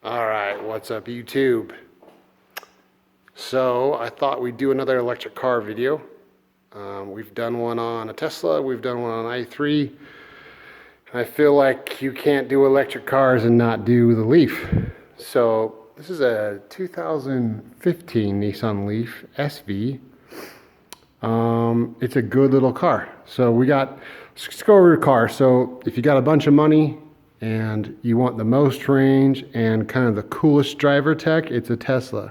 All right, what's up YouTube? So I thought we'd do another electric car video. We've done one on a Tesla, we've done one on i3. I feel like you can't do electric cars and not do the Leaf. So this is a 2015 Nissan Leaf SV. It's a good little car. So let's go over your car. So if you got a bunch of money and you want the most range and kind of the coolest driver tech, it's a Tesla.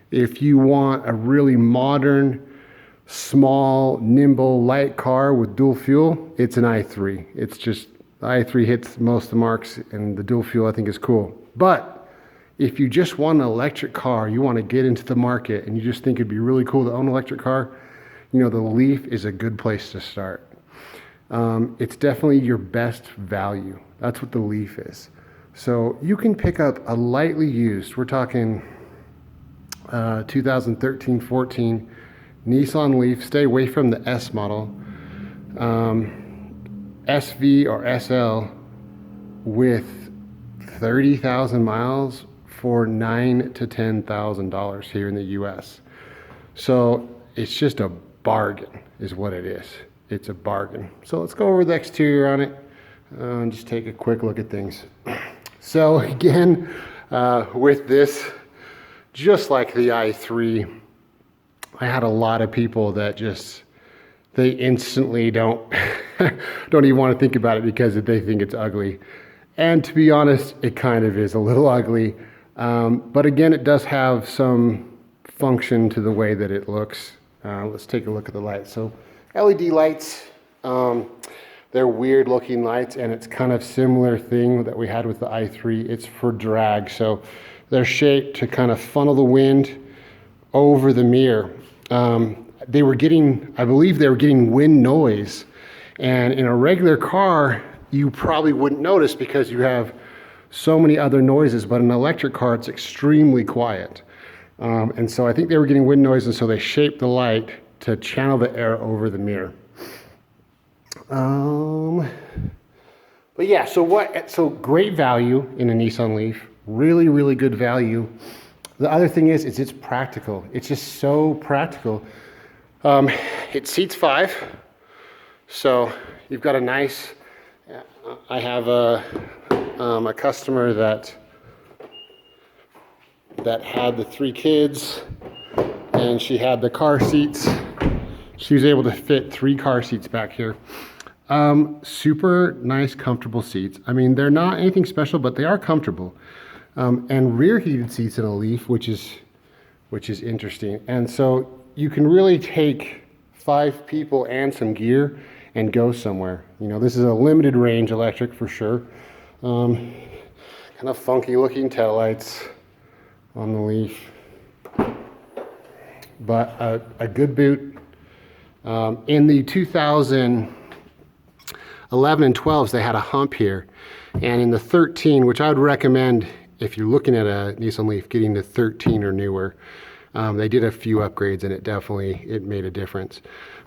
If you want a really modern, small, nimble, light car with dual fuel, it's an i3. It's just, the i3 hits most of the marks, and the dual fuel I think is cool. But if you just want an electric car, you want to get into the market and you just think it'd be really cool to own an electric car, you know, the Leaf is a good place to start. It's definitely your best value. That's what the Leaf is. So you can pick up a lightly used, we're talking 2013-14 Nissan Leaf. Stay away from the S model. SV or SL with 30,000 miles for $9,000 to $10,000 here in the US. So it's just a bargain is what it is. It's a bargain. So let's go over the exterior on it and just take a quick look at things. So again, with this, just like the i3, I had a lot of people that they instantly don't even want to think about it because they think it's ugly. And to be honest, it kind of is a little ugly. But again, it does have some function to the way that it looks. Let's take a look at the lights. So LED lights, they're weird looking lights, and it's kind of similar thing that we had with the i3. It's for drag. So they're shaped to kind of funnel the wind over the mirror. I believe they were getting wind noise. And in a regular car, you probably wouldn't notice because you have so many other noises, but in an electric car, it's extremely quiet. And so I think they were getting wind noise, and so they shaped the light to channel the air over the mirror. But yeah, so great value in a Nissan Leaf, really, really good value. The other thing is it's practical. It's just so practical. It seats 5, so you've got a nice, I have a customer that had the 3 kids, and she had the car seats. She was able to fit 3 car seats back here. Super nice, comfortable seats. I mean, they're not anything special, but they are comfortable. And rear heated seats in a Leaf, which is interesting. And so you can really take 5 people and some gear and go somewhere. You know, this is a limited range electric for sure. Kind of funky looking taillights on the Leaf, but a good boot. In the 2011 and 12s, they had a hump here, and in the 13, which I would recommend if you're looking at a Nissan Leaf, getting the 13 or newer. They did a few upgrades, and it made a difference.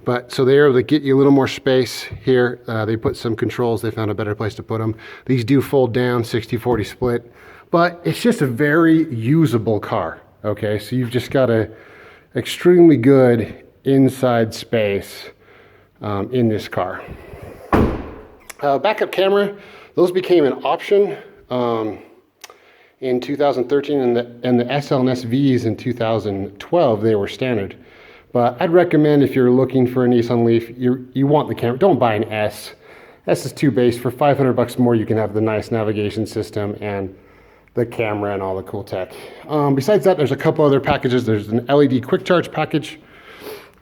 But so they were able to get you a little more space here. They put some controls. They found a better place to put them. These do fold down, 60-40 split, but it's just a very usable car. Okay, so you've just got a extremely good inside space in this car. Backup camera, those became an option in 2013, and the SL and SVs in 2012, they were standard. But I'd recommend if you're looking for a Nissan Leaf, you want the camera, don't buy an S. S is too base. For $500 more, you can have the nice navigation system and the camera and all the cool tech. Besides that, there's a couple other packages. There's an LED quick charge package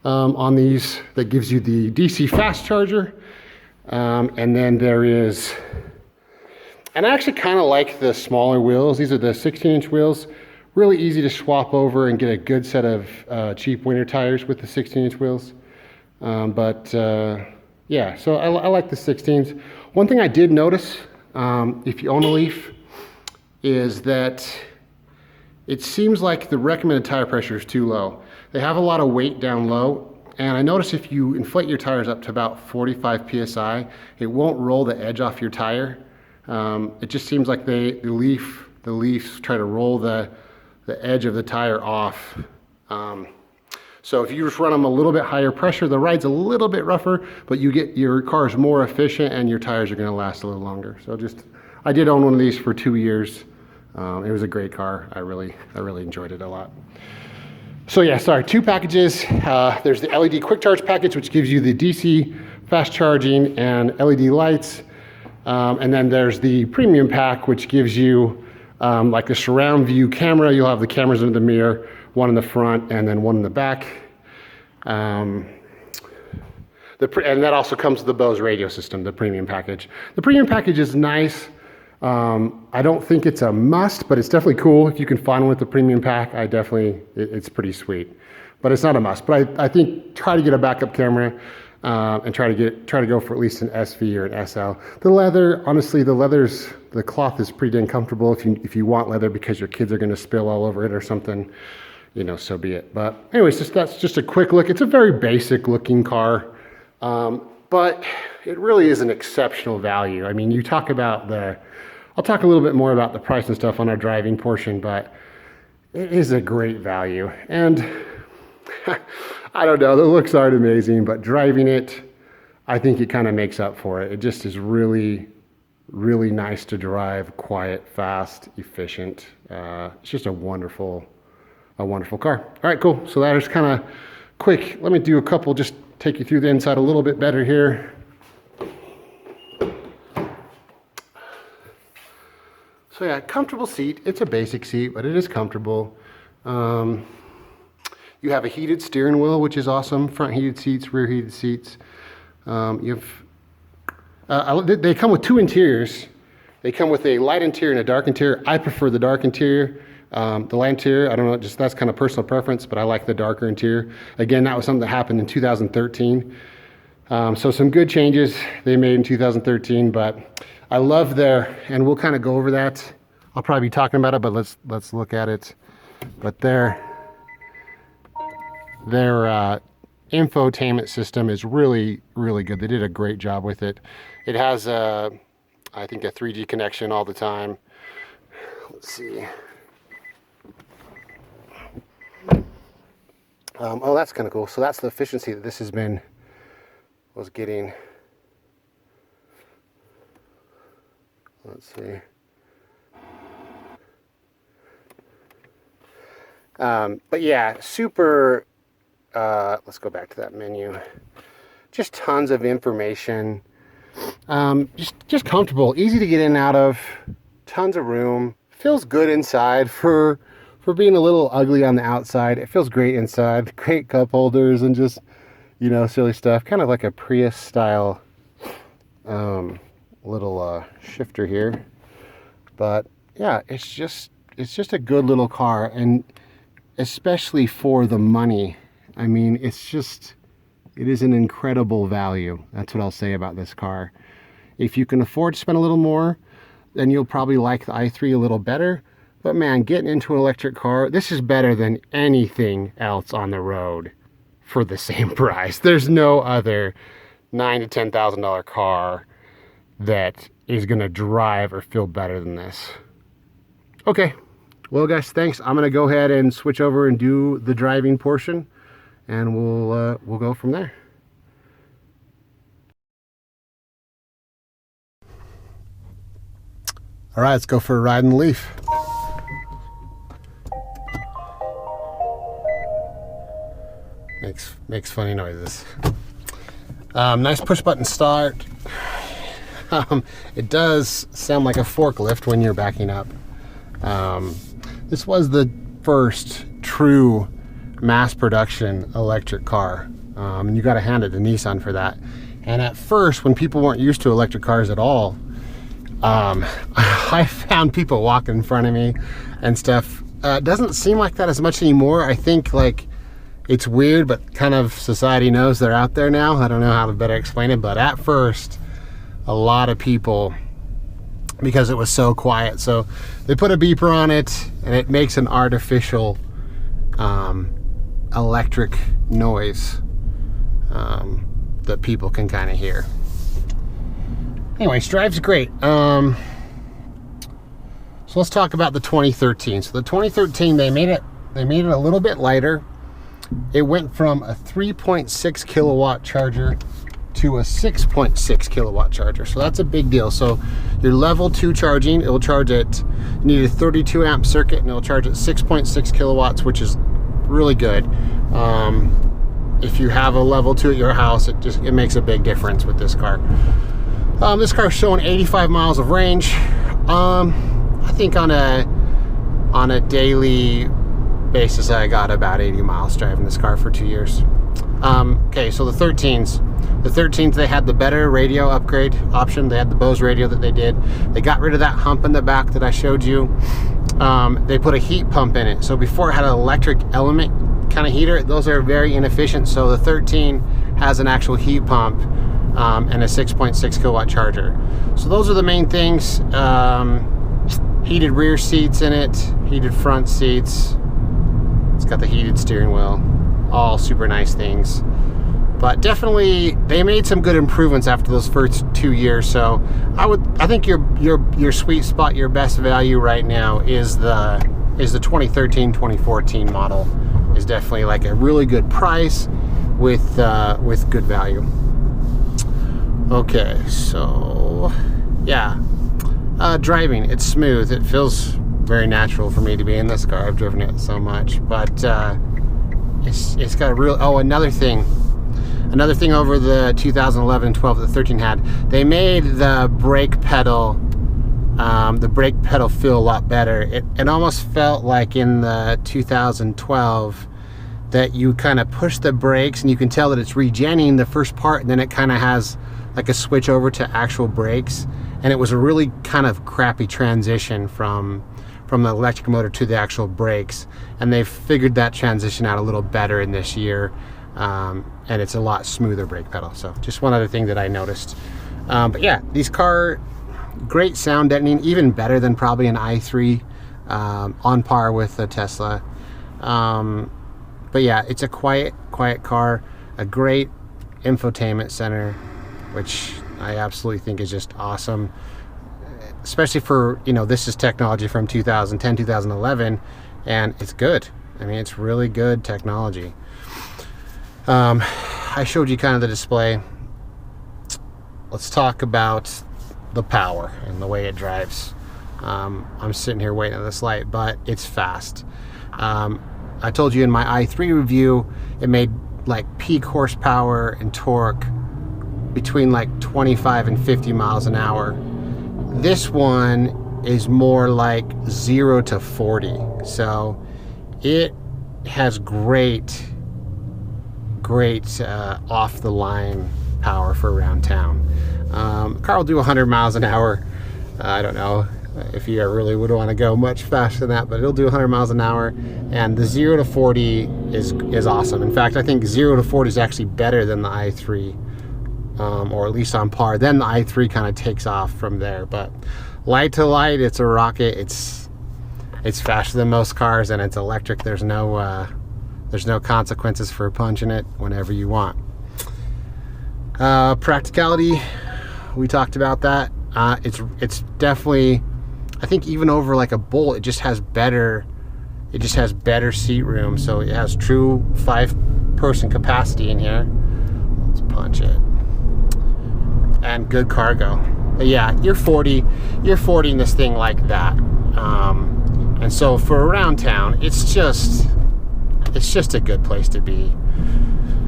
on these that gives you the DC fast charger. And then there is, and I actually kind of like the smaller wheels. These are the 16-inch wheels. Really easy to swap over and get a good set of cheap winter tires with the 16-inch wheels. Yeah, so I like the 16s. One thing I did notice, if you own a Leaf, is that it seems like the recommended tire pressure is too low. They have a lot of weight down low, and I notice if you inflate your tires up to about 45 PSI, it won't roll the edge off your tire. It just seems like the Leaf Leafs try to roll the edge of the tire off. So if you just run them a little bit higher pressure, the ride's a little bit rougher, but you get your car's more efficient and your tires are gonna last a little longer. So I did own one of these for 2 years. It was a great car. I really enjoyed it a lot. So yeah, sorry, 2 packages. There's the LED quick charge package, which gives you the DC fast charging and LED lights. And then there's the premium pack, which gives you like the surround view camera. You'll have the cameras in the mirror, one in the front and then one in the back. And that also comes with the Bose radio system, the premium package. The premium package is nice. I don't think it's a must, but it's definitely cool. If you can find one with the premium pack, it's pretty sweet. But it's not a must. But I think try to get a backup camera and try to go for at least an SV or an SL. The leather, honestly, the cloth is pretty dang comfortable. If you want leather because your kids are going to spill all over it or something, you know, so be it. But anyways, that's just a quick look. It's a very basic looking car, but it really is an exceptional value. I mean, you talk about I'll talk a little bit more about the price and stuff on our driving portion, but it is a great value. And I don't know, the looks aren't amazing, but driving it, I think it kind of makes up for it. It just is really, really nice to drive, quiet, fast, efficient. It's just a wonderful car. All right, cool. So that is kind of quick. Let me do a couple, just take you through the inside a little bit better here. So yeah, comfortable seat. It's a basic seat, but it is comfortable. You have a heated steering wheel, which is awesome. Front heated seats, rear heated seats. They come with 2 interiors. They come with a light interior and a dark interior. I prefer the dark interior. The light interior, I don't know, that's kind of personal preference, but I like the darker interior. Again, that was something that happened in 2013. So some good changes they made in 2013, but I love and we'll kind of go over that. I'll probably be talking about it, but let's look at it. But their infotainment system is really, really good. They did a great job with it. It has, I think, a 3G connection all the time. Let's see. Oh, that's kind of cool. So that's the efficiency that this was getting. Let's see. But yeah, super, let's go back to that menu. Just tons of information. Just comfortable, easy to get in and out of, tons of room. Feels good inside for being a little ugly on the outside. It feels great inside. Great cup holders and just, you know, silly stuff. Kind of like a Prius style little shifter here. But yeah, it's just a good little car, and especially for the money. I mean, it is an incredible value. That's what I'll say about this car. If you can afford to spend a little more, then you'll probably like the i3 a little better. But man, getting into an electric car, this is better than anything else on the road for the same price. There's no other $9,000 to $10,000 car that is gonna drive or feel better than this. Okay, well guys, thanks. I'm gonna go ahead and switch over and do the driving portion, and we'll go from there. All right, let's go for a ride in the Leaf. Makes funny noises. Nice push button start. It does sound like a forklift when you're backing up. This was the first true mass production electric car, and you got to hand it to Nissan for that. And at first, when people weren't used to electric cars at all, I found people walking in front of me and stuff. It doesn't seem like that as much anymore. I think like it's weird, but kind of society knows they're out there now. I don't know how to better explain it, but at first, a lot of people, because it was so quiet, so they put a beeper on it and it makes an artificial electric noise that people can kind of hear. Anyways, drives great. So So let's talk about the 2013. So the 2013, they made it a little bit lighter. It went from a 3.6 kilowatt charger to a 6.6 kilowatt charger. So that's a big deal. So your level 2 charging, it will charge at, you need a 32 amp circuit, and it will charge at 6.6 kilowatts, which is really good. If you have a level 2 at your house, it makes a big difference with this car. This car is showing 85 miles of range. I think on a daily basis, I got about 80 miles driving this car for 2 years. Okay, so the 13s, they had the better radio upgrade option. They had the Bose radio that they did. They got rid of that hump in the back that I showed you. They put a heat pump in it. So before it had an electric element kind of heater. Those are very inefficient. So the 13 has an actual heat pump and a 6.6 kilowatt charger. So those are the main things. Heated rear seats in it, heated front seats. It's got the heated steering wheel. All super nice things. But definitely, they made some good improvements after those first 2 years. So I think your sweet spot, your best value right now is the 2013, 2014 model. Is definitely like a really good price with good value. Okay, so yeah, driving, it's smooth. It feels very natural for me to be in this car. I've driven it so much, but it's got a real. Oh, another thing over the 2011 and 12 that the 13 had, they made the brake pedal feel a lot better. It almost felt like in the 2012 that you kind of push the brakes and you can tell that it's regenning the first part, and then it kind of has like a switch over to actual brakes, and it was a really kind of crappy transition from the electric motor to the actual brakes, and they've figured that transition out a little better in this year, and it's a lot smoother brake pedal. So just one other thing that I noticed. But yeah, these car, great sound deadening, even better than probably an i3, on par with the Tesla. But yeah, it's a quiet car, a great infotainment center, which I absolutely think is just awesome, especially for, this is technology from 2010, 2011, and it's good. I mean, it's really good technology. I showed you kind of the display. Let's talk about the power and the way it drives. I'm sitting here waiting at this light, but it's fast. I told you in my i3 review, it made like peak horsepower and torque between like 25 and 50 miles an hour. This one is more like 0 to 40. So it has great off the line power for around town. The car will do 100 miles an hour. I don't know if you really would want to go much faster than that, but it'll do 100 miles an hour. And the 0 to 40 is awesome. In fact, I think 0 to 40 is actually better than the i3, or at least on par. Then the i3 kind of takes off from there. But light to light, it's a rocket. It's faster than most cars, and it's electric. There's no consequences for punching it whenever you want. Practicality, we talked about that. It's definitely, I think even over like a Bolt, it just has better seat room. So it has true 5-person capacity in here. Let's punch it. And good cargo. But yeah, you're 40ing this thing like that. And so for around town, it's just a good place to be.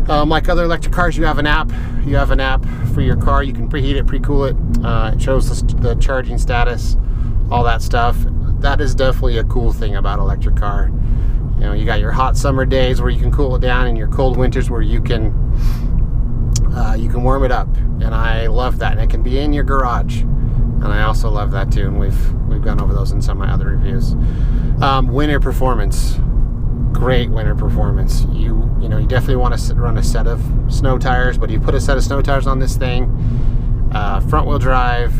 Like other electric cars, you have an app. You have an app for your car. You can preheat it, pre-cool it. It shows the charging status, all that stuff. That is definitely a cool thing about an electric car. You got your hot summer days where you can cool it down, and your cold winters where you can warm it up. And I love that. And it can be in your garage. And I also love that too. And we've gone over those in some of my other reviews. Winter performance. Great winter performance. You definitely want to run a set of snow tires, but you put a set of snow tires on this thing, front wheel drive,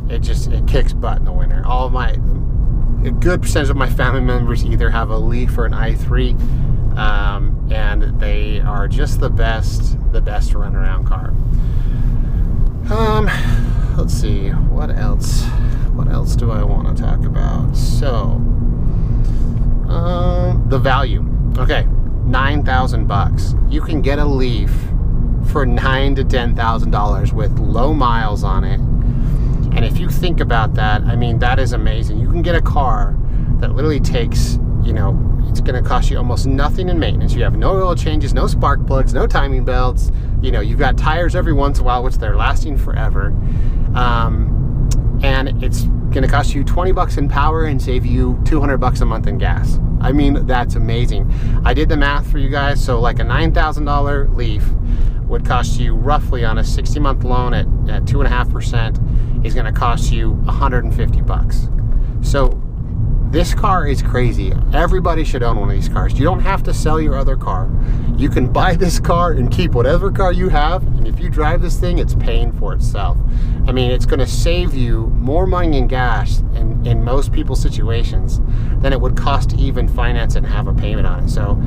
it kicks butt in the winter. A good percentage of my family members either have a Leaf or an i3, and they are just the best run around car. Let's see, what else what else do I want to talk about? So, the value. Okay, $9,000. You can get a Leaf for $9,000 to $10,000 with low miles on it. And if you think about that, I mean, that is amazing. You can get a car that literally takes, you know, it's going to cost you almost nothing in maintenance. You have no oil changes, no spark plugs, no timing belts. You know, you've got tires every once in a while, which they're lasting forever. And it's going to cost you $20 in power and save you $200 a month in gas. I mean, that's amazing. I did the math for you guys. So like a $9,000 Leaf would cost you roughly on a 60-month loan at 2.5% is going to cost you $150. So this car is crazy. Everybody should own one of these cars. You don't have to sell your other car. You can buy this car and keep whatever car you have, and if you drive this thing, it's paying for itself. I mean, it's going to save you more money in gas in most people's situations than it would cost to even finance it and have a payment on it. So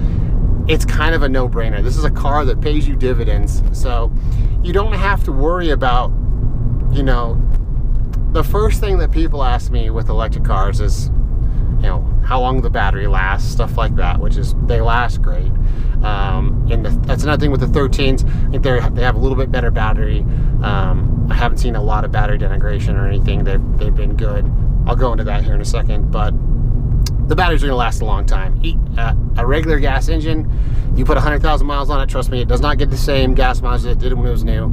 it's kind of a no-brainer. This is a car that pays you dividends, so you don't have to worry about, you know, the first thing that people ask me with electric cars is, you know, how long the battery lasts, stuff like that, which is, they last great. That's another thing with the 13s. I think they have a little bit better battery. I haven't seen a lot of battery denigration or anything. They've been good. I'll go into that here in a second, but the batteries are going to last a long time. A regular gas engine, you put 100,000 miles on it, trust me, it does not get the same gas mileage that it did when it was new,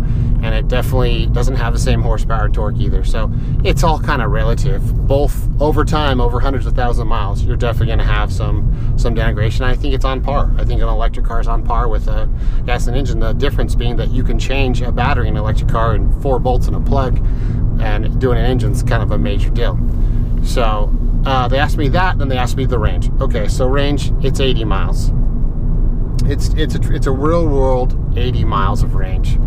and it definitely doesn't have the same horsepower and torque either. So it's all kind of relative. Both over time, over hundreds of thousands of miles, you're definitely going to have some denigration. I think it's on par. I think an electric car is on par with a gas engine. The difference being that you can change a battery in an electric car in 4 bolts and a plug, and doing an engine's kind of a major deal. So they asked me that, then they asked me the range. Okay, so range, it's 80 miles. It's a real world 80 miles of range.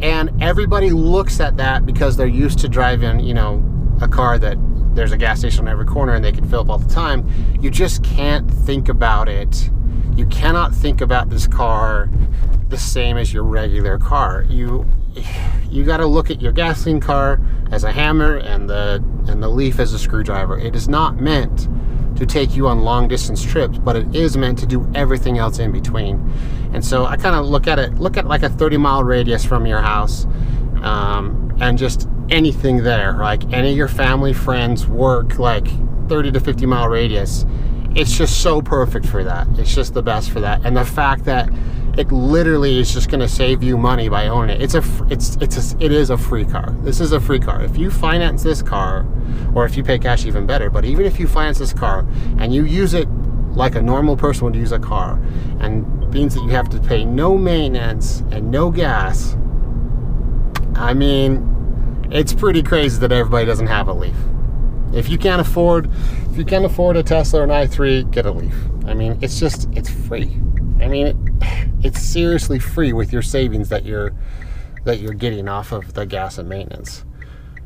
And everybody looks at that because they're used to driving, you know, a car that there's a gas station on every corner and they can fill up all the time. You just can't think about it. You cannot think about this car the same as your regular car. You got to look at your gasoline car as a hammer and the Leaf as a screwdriver. It is not meant to take you on long distance trips, but it is meant to do everything else in between. And so I kind of look at like a 30-mile radius from your house, and just anything there, like any of your family, friends, work, like 30 to 50-mile radius. It's just so perfect for that. It's just the best for that. And the fact that it literally is just going to save you money by owning it. It is a free car. This is a free car. If you finance this car, or if you pay cash, even better. But even if you finance this car and you use it like a normal person would use a car, and means that you have to pay no maintenance and no gas, I mean, it's pretty crazy that everybody doesn't have a Leaf. If you can't afford a Tesla or an i3, get a Leaf. I mean, it's free. I mean, it's seriously free with your savings that you're getting off of the gas and maintenance.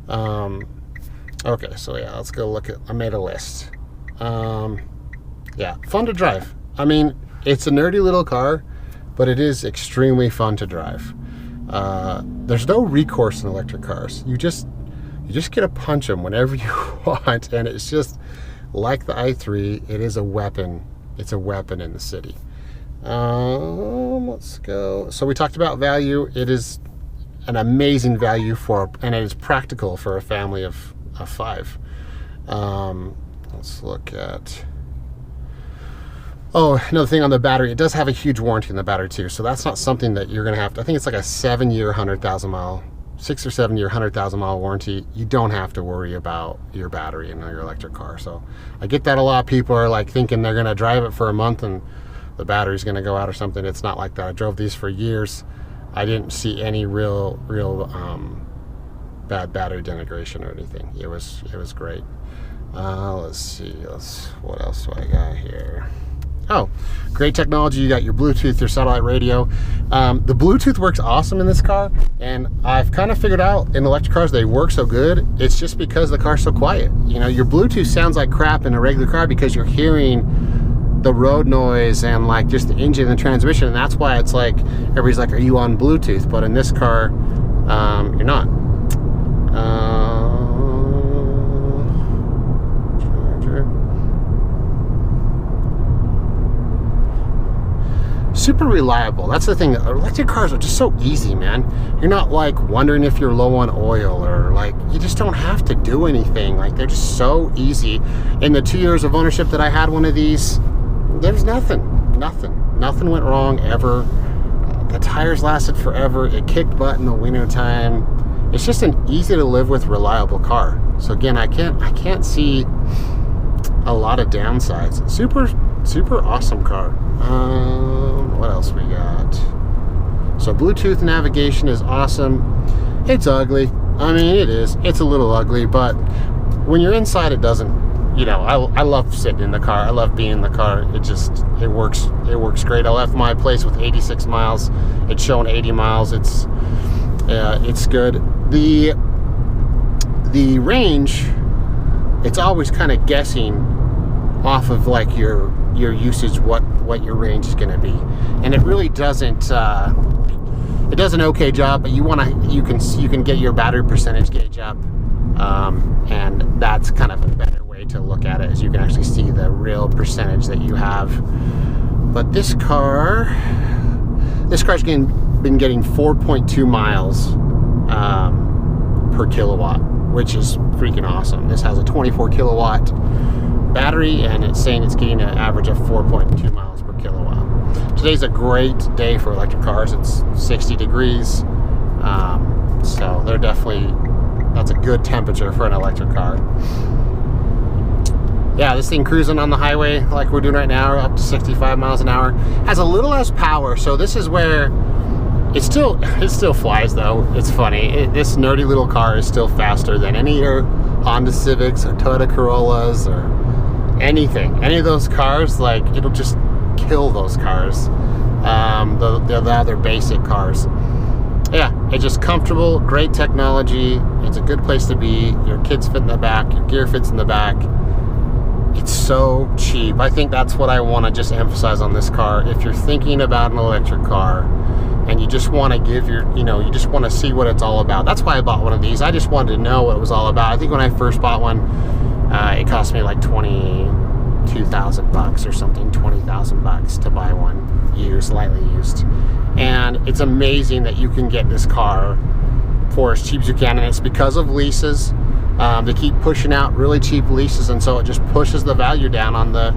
Okay, so yeah, let's go look at, I made a list. Yeah, fun to drive. I mean, it's a nerdy little car, but it is extremely fun to drive. There's no recourse in electric cars. You just get to punch them whenever you want, and it's just like the i3. It is a weapon. It's a weapon in the city. Let's go. So we talked about value. It is an amazing value and it is practical for a family of 5. Let's look at. Oh, another thing on the battery. It does have a huge warranty in the battery too. So that's not something that you're going to have to. I think it's like a 7-year, 100,000 mile. 6 or 7 year, 100,000 mile warranty. You don't have to worry about your battery in your electric car. So I get that a lot. People are like thinking they're going to drive it for a month and the battery's going to go out or something. It's not like that. I drove these for years. I didn't see any real bad battery denigration or anything. It was great. Let's see. What else do I got here? Oh, great technology. You got your Bluetooth, your satellite radio. The Bluetooth works awesome in this car, and I've kind of figured out in electric cars they work so good. It's just because the car's so quiet. You know, your Bluetooth sounds like crap in a regular car because you're hearing the road noise and like just the engine and the transmission, and that's why it's like everybody's like, are you on Bluetooth? But in this car, you're not. Charger. Super reliable. That's the thing. Electric cars are just so easy, man. You're not like wondering if you're low on oil, or like you just don't have to do anything. Like they're just so easy. In the 2 years of ownership that I had one of these, there's nothing went wrong ever. The tires lasted forever. It kicked butt in the winter time. It's just an easy to live with, reliable car. So again, I can't see a lot of downsides. Super awesome car. What else we got? So Bluetooth navigation is awesome. It's ugly. I mean, it is. It's a little ugly, but when you're inside, it doesn't. You know, I love sitting in the car. I love being in the car. It works great. I left my place with 86 miles. It's showing 80 miles. It's good. The range, it's always kind of guessing off of like your usage what your range is going to be, and it really doesn't. It does an okay job, but you can get your battery percentage gauge up, and that's kind of a better way to look at it, is you can actually see the real percentage that you have. But this car's been getting 4.2 miles per kilowatt, which is freaking awesome. This has a 24 kilowatt battery, and it's saying it's getting an average of 4.2 miles per kilowatt. Today's a great day for electric cars. It's 60 degrees, so that's a good temperature for an electric car. Yeah, this thing cruising on the highway like we're doing right now, up to 65 miles an hour. Has a little less power, so this is where it still flies though. It's funny. This nerdy little car is still faster than any of your Honda Civics or Toyota Corollas or anything. Any of those cars, like, it'll just kill those cars. The other basic cars. Yeah, it's just comfortable, great technology. It's a good place to be. Your kids fit in the back, your gear fits in the back. It's so cheap. I think that's what I want to just emphasize on this car. If you're thinking about an electric car and you just want to you just want to see what it's all about. That's why I bought one of these. I just wanted to know what it was all about. I think when I first bought one, it cost me like $22,000 or something, $20,000 to buy one used, lightly used. And it's amazing that you can get this car for as cheap as you can, and it's because of leases. They keep pushing out really cheap leases, and so it just pushes the value down on the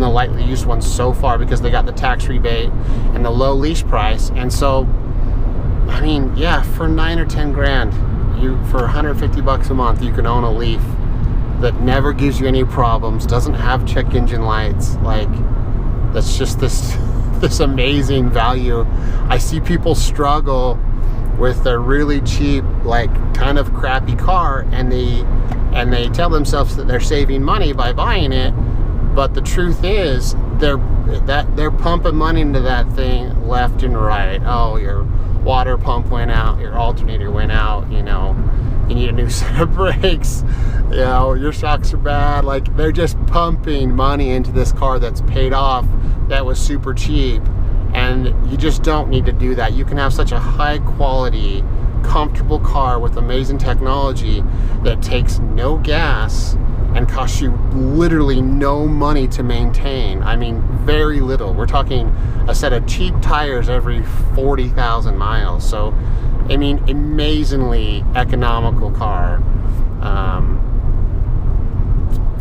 lightly used ones so far, because they got the tax rebate and the low lease price. And so, I mean, yeah, for 9 or 10 grand, for $150 a month, you can own a Leaf that never gives you any problems, doesn't have check engine lights. Like, that's just this amazing value. I see people struggle with a really cheap, like, kind of crappy car, and they tell themselves that they're saving money by buying it, but the truth is they're pumping money into that thing left and right. Oh, your water pump went out, your alternator went out, you need a new set of brakes, your shocks are bad. Like, they're just pumping money into this car that's paid off, that was super cheap. And you just don't need to do that. You can have such a high quality, comfortable car with amazing technology that takes no gas and costs you literally no money to maintain. I mean, very little. We're talking a set of cheap tires every 40,000 miles. So, I mean, amazingly economical car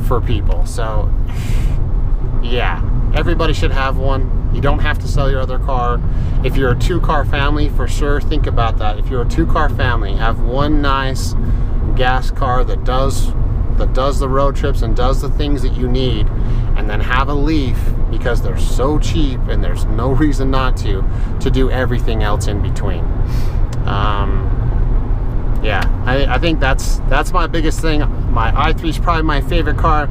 for people. So, yeah, everybody should have one. You don't have to sell your other car. If you're a 2-car family, for sure, think about that. If you're a 2-car family, have one nice gas car that does the road trips and does the things that you need, and then have a Leaf, because they're so cheap and there's no reason not to do everything else in between. Yeah, I think that's my biggest thing. My i3 is probably my favorite car.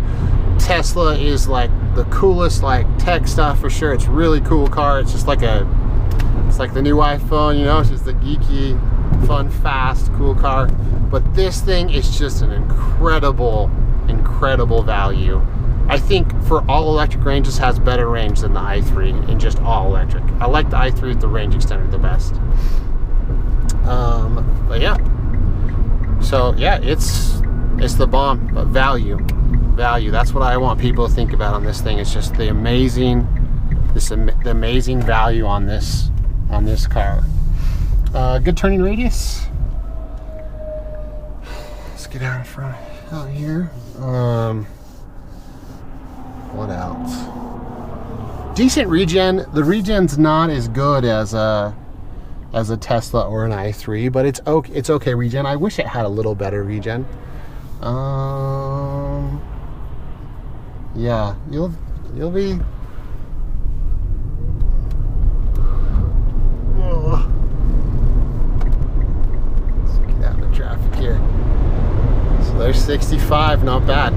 Tesla is like the coolest, like, tech stuff for sure. It's a really cool car. It's just like it's like the new iPhone, it's just the geeky, fun, fast, cool car. But this thing is just an incredible value. I think for all electric ranges has better range than the i3 in just all electric. I like the i3 with the range extender the best. But yeah, So yeah, it's the bomb. But value, that's what I want people to think about on this thing. It's just the amazing value on this car. Good turning radius. Let's get out in front out here. What else? Decent regen. The regen's not as good as a Tesla or an i3, but it's okay regen. I wish it had a little better regen. Yeah, you'll be. Let's get out of the traffic here. So there's 65, not bad.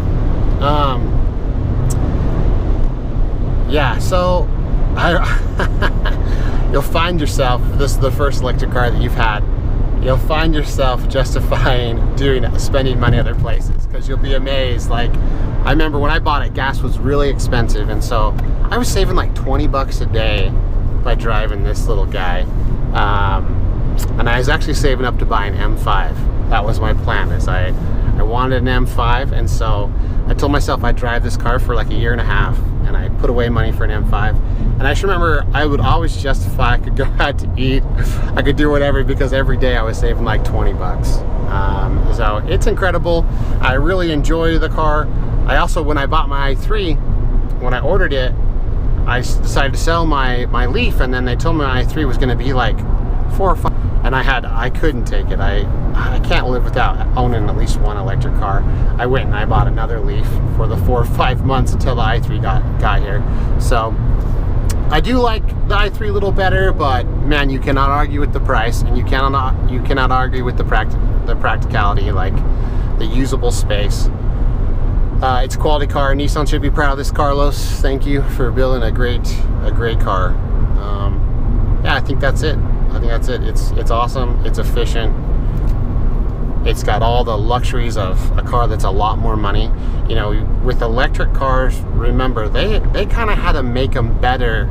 Yeah, so you'll find yourself, if this is the first electric car that you've had, you'll find yourself justifying spending money other places, because you'll be amazed. Like, I remember when I bought it, gas was really expensive, and so I was saving like 20 bucks a day by driving this little guy. And I was actually saving up to buy an M5. That was my plan, is I wanted an M5, and so I told myself I'd drive this car for like a year and a half, and I put away money for an M5. And I just remember I would always justify I could go out to eat, I could do whatever, because every day I was saving like 20 bucks. So it's incredible. I really enjoy the car. I also, when I bought my i3, when I ordered it, I decided to sell my Leaf, and then they told me my i3 was going to be like 4 or 5, and I couldn't take it. I can't live without owning at least one electric car. I went and I bought another Leaf for the 4 or 5 months until the i3 got here. So I do like the i3 a little better, but man, you cannot argue with the price, and you cannot argue with the practicality, like the usable space. It's a quality car. Nissan should be proud of this, Carlos. Thank you for building a great car. Yeah, I think that's it. It's awesome. It's efficient. It's got all the luxuries of a car that's a lot more money. You know, with electric cars, remember, they kind of had to make them better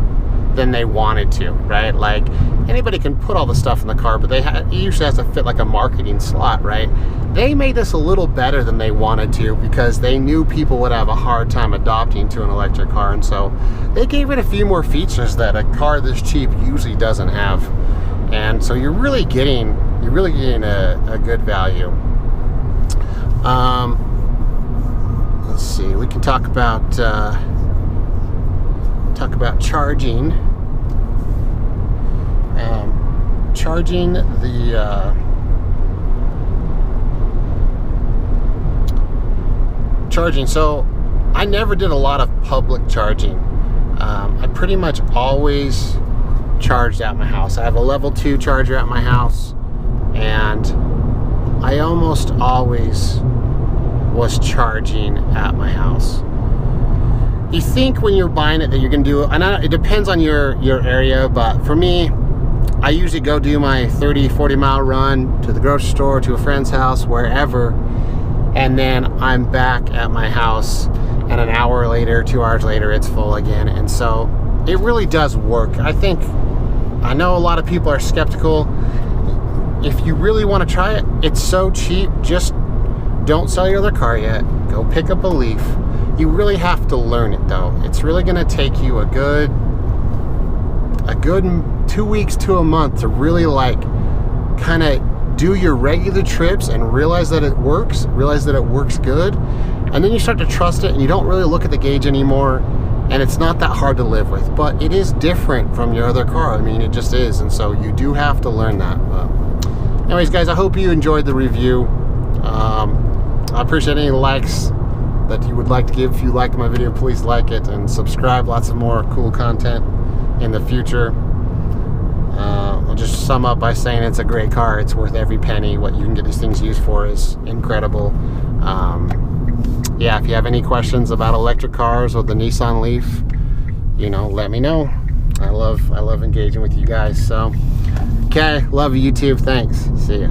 than they wanted to, right? Like, anybody can put all the stuff in the car, but it usually has to fit like a marketing slot, right? They made this a little better than they wanted to, because they knew people would have a hard time adopting to an electric car, and so they gave it a few more features that a car this cheap usually doesn't have. And so you're really getting a good value. Let's see, we can talk about charging. Charging. So I never did a lot of public charging. I pretty much always charged at my house. I have a level 2 charger at my house, and I almost always was charging at my house. You think when you're buying it that you're gonna do it, and it depends on your area, but for me, I usually go do my 30-40 mile run to the grocery store, to a friend's house, wherever, and then I'm back at my house, and an hour later, 2 hours later, it's full again. And so it really does work. I know a lot of people are skeptical. If you really want to try it, it's so cheap. Just don't sell your other car yet. Go pick up a Leaf. You really have to learn it, though. It's really going to take you a good 2 weeks to a month to really like kind of do your regular trips and realize that it works, good, and then you start to trust it, and you don't really look at the gauge anymore, and it's not that hard to live with. But it is different from your other car. I mean, it just is, and so you do have to learn that. But anyways, guys, I hope you enjoyed the review. I appreciate any likes that you would like to give. If you liked my video, please like it and subscribe. Lots of more cool content in the future. I'll just sum up by saying it's a great car. It's worth every penny. What you can get these things used for is incredible. Yeah, if you have any questions about electric cars or the Nissan Leaf, you know, let me know. I love engaging with you guys. So, okay, love you, YouTube. Thanks. See ya.